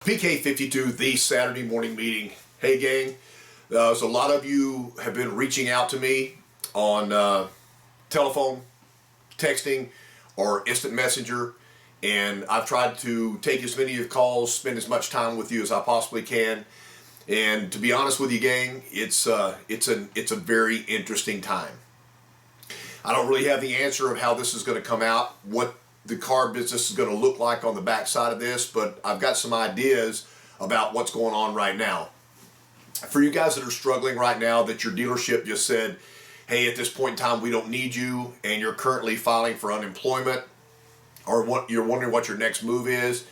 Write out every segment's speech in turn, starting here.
PK52, the Saturday morning meeting. Hey gang, so a lot of you have been reaching out to me on telephone, texting, or instant messenger, and I've tried to take as many of your calls, spend as much time with you as I possibly can. And to be honest with you gang, it's a very interesting time. I don't really have the answer of how this is going to come out, what the car business is going to look like on the backside of this, but I've got some ideas about what's going on right now. For you guys that are struggling right now, that your dealership just said, hey, at this point in time, we don't need you, and you're currently filing for unemployment, or what you're wondering what your next move is,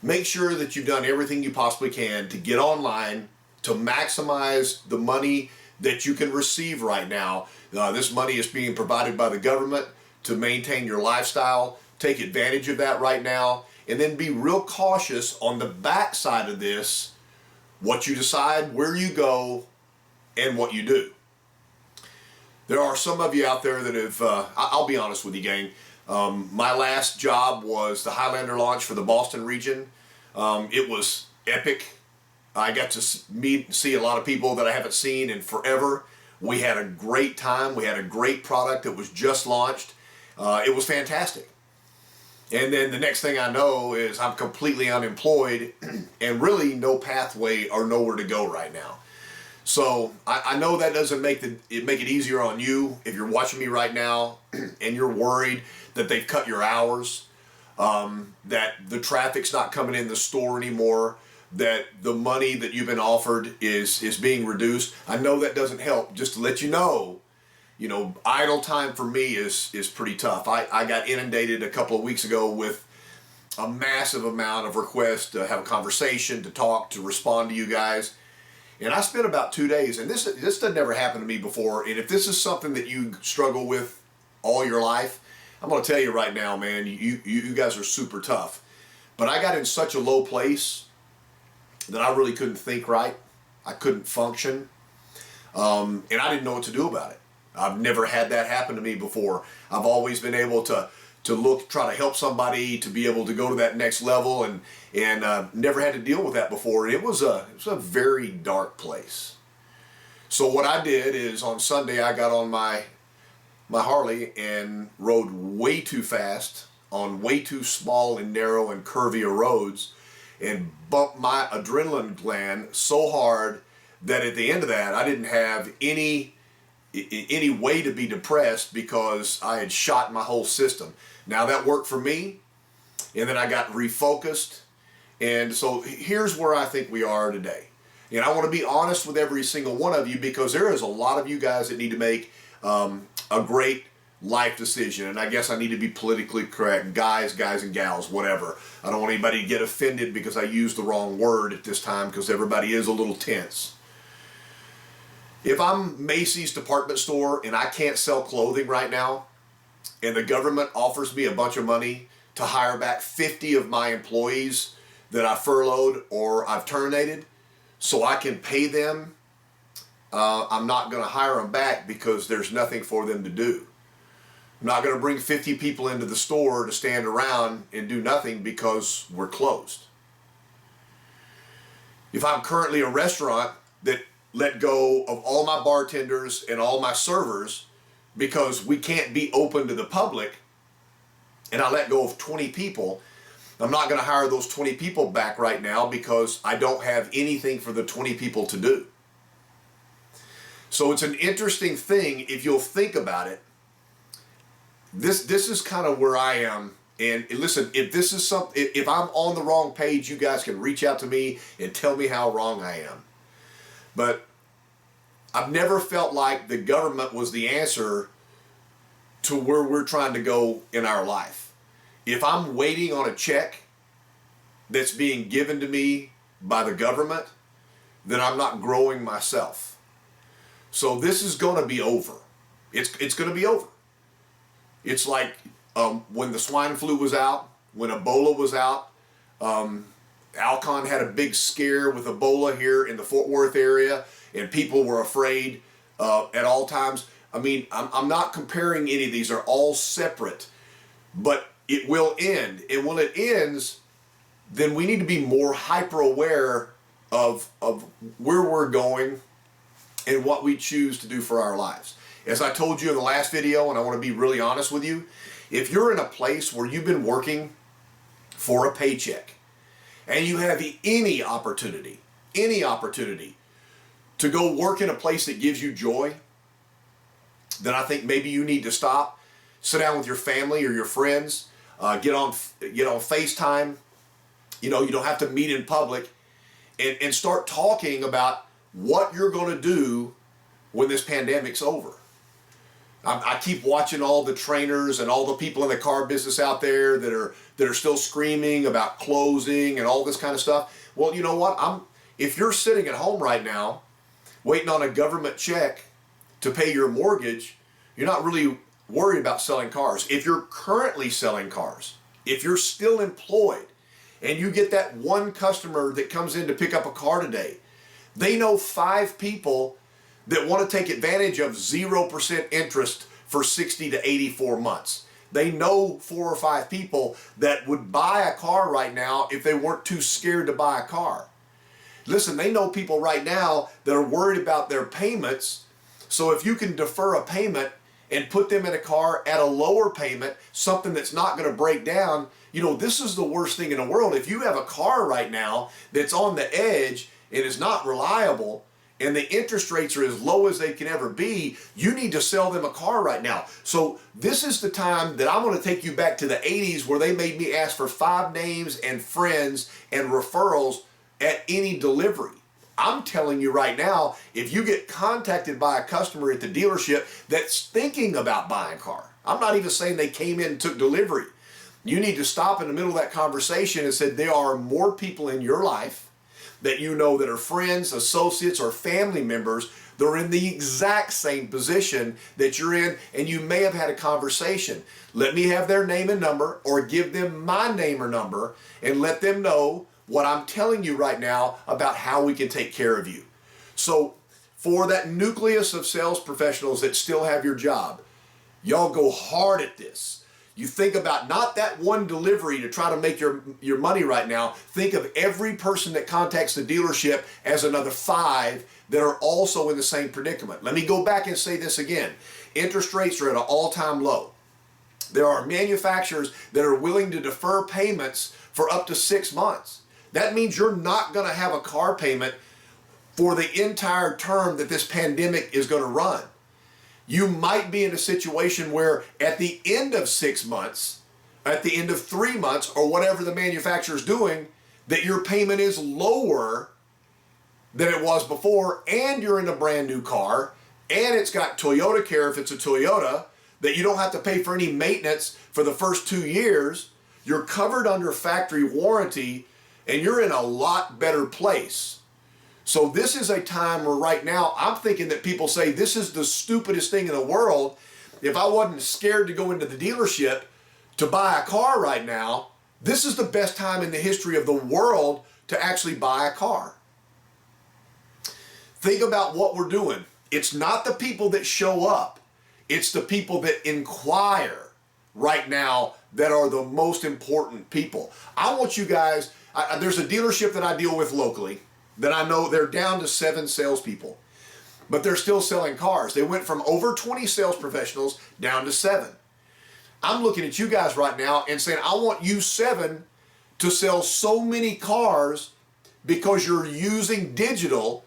make sure that you've done everything you possibly can to get online to maximize the money that you can receive right now. This money is being provided by the government to maintain your lifestyle. Take advantage of that right now, and then be real cautious on the backside of this, what you decide, where you go, and what you do. There are some of you out there that have, I'll be honest with you gang, my last job was the Highlander launch for the Boston region. It was epic. I got to see a lot of people that I haven't seen in forever. We had a great time. We had a great product that was just launched. It was fantastic. And then the next thing I know is I'm completely unemployed and really no pathway or nowhere to go right now. So I know that doesn't make it easier on you if you're watching me right now and you're worried that they've cut your hours, that the traffic's not coming in the store anymore, that the money that you've been offered is being reduced. I know that doesn't help. Just to let you know, idle time for me is pretty tough. I got inundated a couple of weeks ago with a massive amount of requests to have a conversation, to talk, to respond to you guys. And I spent about 2 days, and this doesn't ever happen to me before. And if this is something that you struggle with all your life, I'm going to tell you right now, man, you guys are super tough. But I got in such a low place that I really couldn't think right. I couldn't function. And I didn't know what to do about it. I've never had that happen to me before. I've always been able to try to help somebody to be able to go to that next level, and never had to deal with that before. It was a very dark place. So what I did is on Sunday I got on my Harley and rode way too fast on way too small and narrow and curvier roads, and bumped my adrenaline gland so hard that at the end of that I didn't have any way to be depressed because I had shot my whole system. Now that worked for me, and then I got refocused, and so here's where I think we are today. And I want to be honest with every single one of you, because there is a lot of you guys that need to make a great life decision, and I guess I need to be politically correct, guys and gals, whatever. I don't want anybody to get offended because I used the wrong word at this time, because everybody is a little tense. If I'm Macy's department store and I can't sell clothing right now, and the government offers me a bunch of money to hire back 50 of my employees that I furloughed or I've terminated so I can pay them, I'm not going to hire them back because there's nothing for them to do. I'm not going to bring 50 people into the store to stand around and do nothing because we're closed. If I'm currently a restaurant that let go of all my bartenders and all my servers because we can't be open to the public, and I let go of 20 people, I'm not going to hire those 20 people back right now because I don't have anything for the 20 people to do. So it's an interesting thing if you'll think about it. This is kind of where I am. And listen, if I'm on the wrong page, you guys can reach out to me and tell me how wrong I am. But I've never felt like the government was the answer to where we're trying to go in our life. If I'm waiting on a check that's being given to me by the government, then I'm not growing myself. So this is going to be over. It's going to be over. It's like when the swine flu was out, when Ebola was out. Alcon had a big scare with Ebola here in the Fort Worth area, and people were afraid at all times. I mean, I'm not comparing any of these. They're all separate, but it will end. And when it ends, then we need to be more hyper aware of where we're going and what we choose to do for our lives. As I told you in the last video, and I want to be really honest with you, if you're in a place where you've been working for a paycheck and you have any opportunity to go work in a place that gives you joy, then I think maybe you need to stop, sit down with your family or your friends, get on FaceTime. You don't have to meet in public, and start talking about what you're going to do when this pandemic's over. I keep watching all the trainers and all the people in the car business out there that are still screaming about closing and all this kind of stuff. Well, you know what? If you're sitting at home right now waiting on a government check to pay your mortgage, you're not really worried about selling cars. If you're currently selling cars, if you're still employed, and you get that one customer that comes in to pick up a car today, they know 5 people that want to take advantage of 0% interest for 60 to 84 months. They know 4 or 5 people that would buy a car right now if they weren't too scared to buy a car. Listen, they know people right now that are worried about their payments. So if you can defer a payment and put them in a car at a lower payment, something that's not going to break down, this is the worst thing in the world. If you have a car right now that's on the edge and is not reliable, and the interest rates are as low as they can ever be, you need to sell them a car right now. So this is the time that I'm going to take you back to the 80s, where they made me ask for 5 names and friends and referrals at any delivery. I'm telling you right now, if you get contacted by a customer at the dealership that's thinking about buying a car, I'm not even saying they came in and took delivery. You need to stop in the middle of that conversation and say, there are more people in your life that that are friends, associates, or family members. They're in the exact same position that you're in, and you may have had a conversation. Let me have their name and number, or give them my name or number, and let them know what I'm telling you right now about how we can take care of you. So for that nucleus of sales professionals that still have your job, y'all go hard at this. You think about not that one delivery to try to make your money right now. Think of every person that contacts the dealership as another 5 that are also in the same predicament. Let me go back and say this again. Interest rates are at an all-time low. There are manufacturers that are willing to defer payments for up to 6 months. That means you're not going to have a car payment for the entire term that this pandemic is going to run. You might be in a situation where at the end of 6 months, at the end of 3 months, or whatever the manufacturer is doing, that your payment is lower than it was before, and you're in a brand new car, and it's got Toyota Care if it's a Toyota, that you don't have to pay for any maintenance for the first 2 years. You're covered under factory warranty, and you're in a lot better place. So this is a time where right now I'm thinking that people say this is the stupidest thing in the world. If I wasn't scared to go into the dealership to buy a car right now, this is the best time in the history of the world to actually buy a car. Think about what we're doing. It's not the people that show up. It's the people that inquire right now that are the most important people. I want you guys, there's a dealership that I deal with locally that I know they're down to 7 salespeople, but they're still selling cars. They went from over 20 sales professionals down to 7. I'm looking at you guys right now and saying, I want you 7 to sell so many cars because you're using digital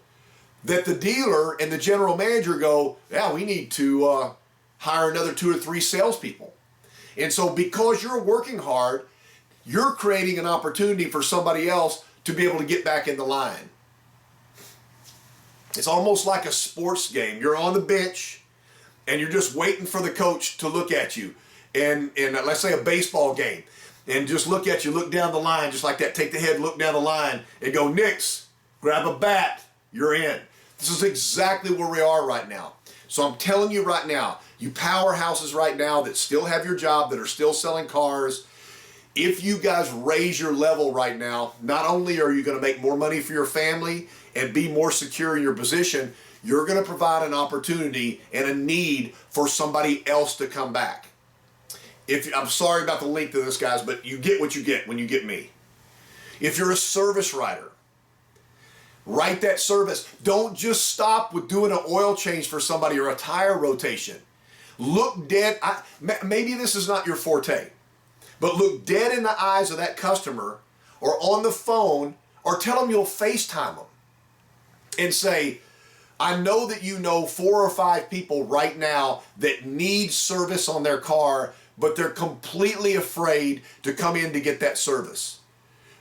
that the dealer and the general manager go, yeah, we need to hire another 2 or 3 salespeople. And so because you're working hard, you're creating an opportunity for somebody else to be able to get back in the line. It's almost like a sports game. You're on the bench and you're just waiting for the coach to look at you. And let's say a baseball game, and just look at you, look down the line, just like that. Take the head, look down the line, and go, Nix, grab a bat, you're in. This is exactly where we are right now. So I'm telling you right now, you powerhouses right now that still have your job, that are still selling cars, if you guys raise your level right now, not only are you going to make more money for your family and be more secure in your position, you're going to provide an opportunity and a need for somebody else to come back. I'm sorry about the length of this, guys, but you get what you get when you get me. If you're a service writer, write that service. Don't just stop with doing an oil change for somebody or a tire rotation. Look dead, maybe this is not your forte, but look dead in the eyes of that customer or on the phone, or tell them you'll FaceTime them and say, I know that you know 4 or 5 people right now that need service on their car, but they're completely afraid to come in to get that service.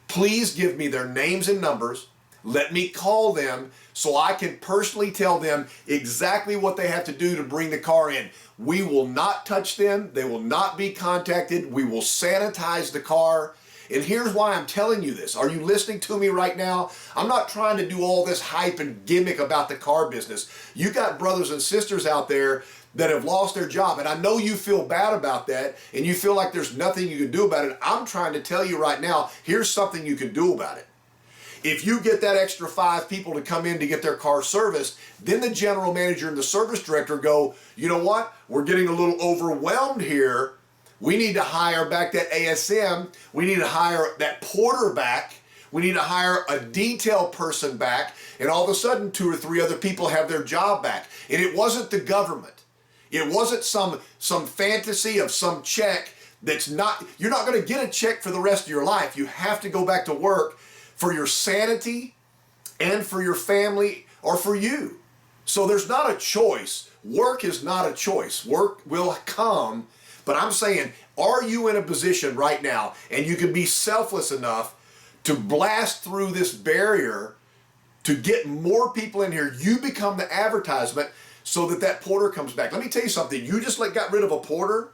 Please give me their names and numbers. Let me call them so I can personally tell them exactly what they have to do to bring the car in. We will not touch them. They will not be contacted. We will sanitize the car. And here's why I'm telling you this. Are you listening to me right now? I'm not trying to do all this hype and gimmick about the car business. You got brothers and sisters out there that have lost their job, and I know you feel bad about that, and you feel like there's nothing you can do about it. I'm trying to tell you right now, here's something you can do about it. If you get that extra 5 people to come in to get their car serviced, then the general manager and the service director go, you know what? We're getting a little overwhelmed here. We need to hire back that ASM. We need to hire that porter back. We need to hire a detail person back. And all of a sudden, 2 or 3 other people have their job back. And it wasn't the government. It wasn't some fantasy of some check that's not, you're not going to get a check for the rest of your life. You have to go back to work for your sanity and for your family or for you. So there's not a choice. Work is not a choice. Work will come. But I'm saying, are you in a position right now, and you can be selfless enough to blast through this barrier to get more people in here? You become the advertisement so that that porter comes back. Let me tell you something. You just got rid of a porter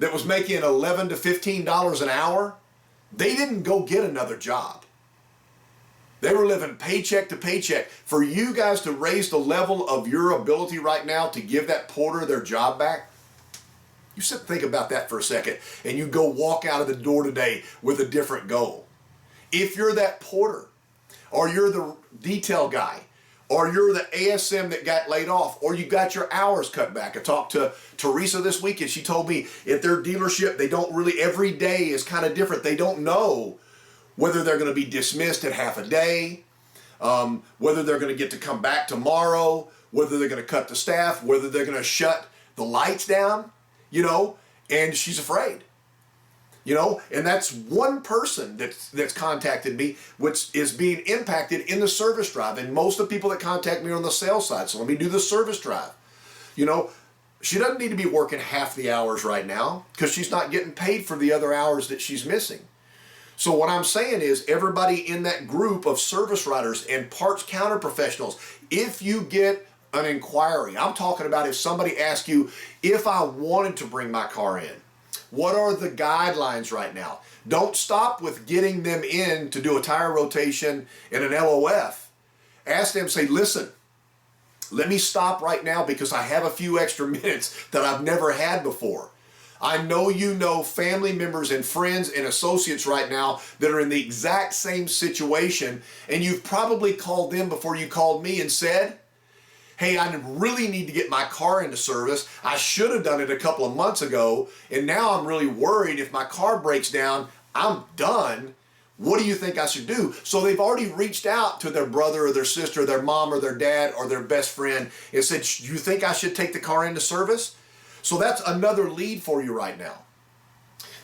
that was making $11 to $15 an hour. They didn't go get another job. They were living paycheck to paycheck. For you guys to raise the level of your ability right now to give that porter their job back, you sit and think about that for a second, and you go walk out of the door today with a different goal. If you're that porter, or you're the detail guy, or you're the ASM that got laid off, or you got your hours cut back. I talked to Teresa this week, and she told me at their dealership, they don't really, every day is kind of different. They don't know whether they're going to be dismissed at half a day, whether they're going to get to come back tomorrow, whether they're going to cut the staff, whether they're going to shut the lights down, and she's afraid. And that's one person that's contacted me, which is being impacted in the service drive. And most of the people that contact me are on the sales side. So let me do the service drive. She doesn't need to be working half the hours right now because she's not getting paid for the other hours that she's missing. So what I'm saying is, everybody in that group of service writers and parts counter professionals, if you get an inquiry, I'm talking about if somebody asks you, if I wanted to bring my car in, what are the guidelines right now? Don't stop with getting them in to do a tire rotation and an LOF. Ask them, say, listen, let me stop right now because I have a few extra minutes that I've never had before. I know you know family members and friends and associates right now that are in the exact same situation, and you've probably called them before you called me and said, hey, I really need to get my car into service. I should have done it a couple of months ago, and now I'm really worried if my car breaks down, I'm done. What do you think I should do? So they've already reached out to their brother or their sister, their mom or their dad or their best friend and said, you think I should take the car into service? So that's another lead for you right now.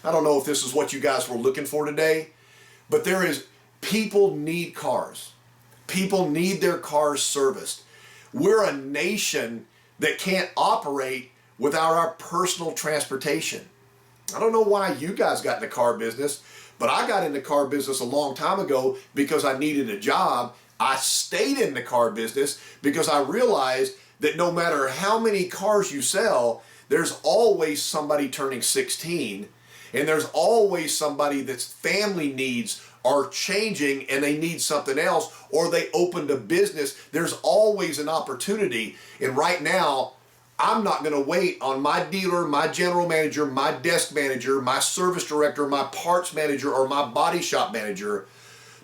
I don't know if this is what you guys were looking for today, but people need cars. People need their cars serviced. We're a nation that can't operate without our personal transportation. I don't know why you guys got in the car business, but I got in the car business a long time ago because I needed a job. I stayed in the car business because I realized that no matter how many cars you sell, there's always somebody turning 16, and there's always somebody that's family needs are changing and they need something else, or they opened a business. There's always an opportunity. And right now, I'm not going to wait on my dealer, my general manager, my desk manager, my service director, my parts manager, or my body shop manager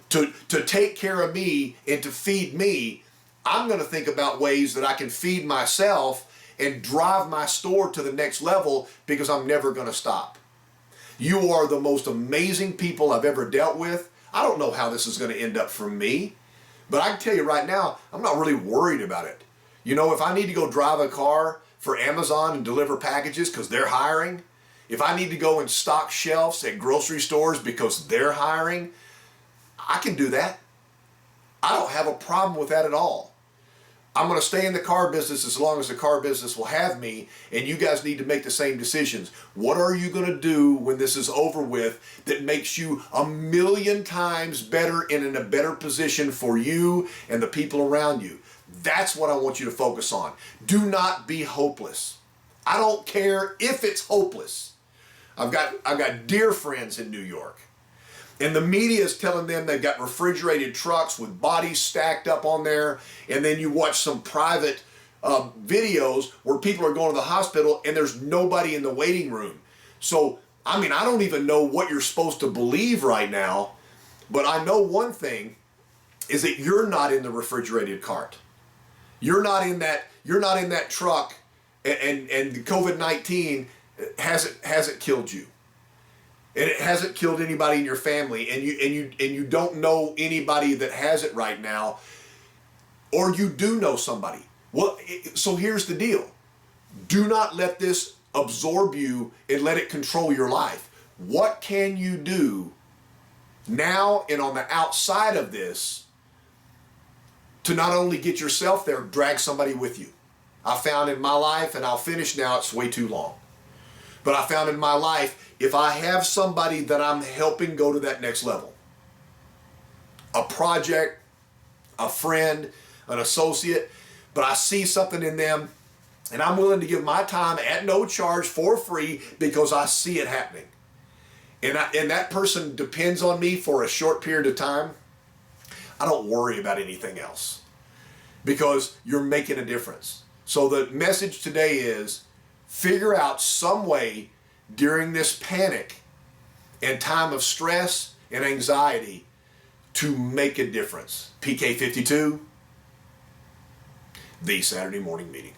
to take care of me and to feed me. I'm going to think about ways that I can feed myself and drive my store to the next level, because I'm never going to stop. You are the most amazing people I've ever dealt with. I don't know how this is going to end up for me, but I can tell you right now, I'm not really worried about it. You know, if I need to go drive a car for Amazon and deliver packages because they're hiring, if I need to go and stock shelves at grocery stores because they're hiring, I can do that. I don't have a problem with that at all. I'm going to stay in the car business as long as the car business will have me, and you guys need to make the same decisions. What are you going to do when this is over with that makes you 1,000,000 times better and in a better position for you and the people around you? That's what I want you to focus on. Do not be hopeless. I don't care if it's hopeless. I've got dear friends in New York, and the media is telling them they've got refrigerated trucks with bodies stacked up on there, and then you watch some private videos where people are going to the hospital and there's nobody in the waiting room. So, I mean, I don't even know what you're supposed to believe right now, but I know one thing is that you're not in the refrigerated cart. You're not in that truck, and COVID-19 hasn't killed you. And it hasn't killed anybody in your family, and you don't know anybody that has it right now, or you do know somebody. Well, so here's the deal. Do not let this absorb you and let it control your life. What can you do now and on the outside of this to not only get yourself there, drag somebody with you? I found in my life, and I'll finish now, it's way too long, but I found in my life, if I have somebody that I'm helping go to that next level, a project, a friend, an associate, but I see something in them and I'm willing to give my time at no charge for free because I see it happening, and that person depends on me for a short period of time, I don't worry about anything else because you're making a difference. So the message today is figure out some way during this panic and time of stress and anxiety to make a difference. PK52, the Saturday Morning Meeting.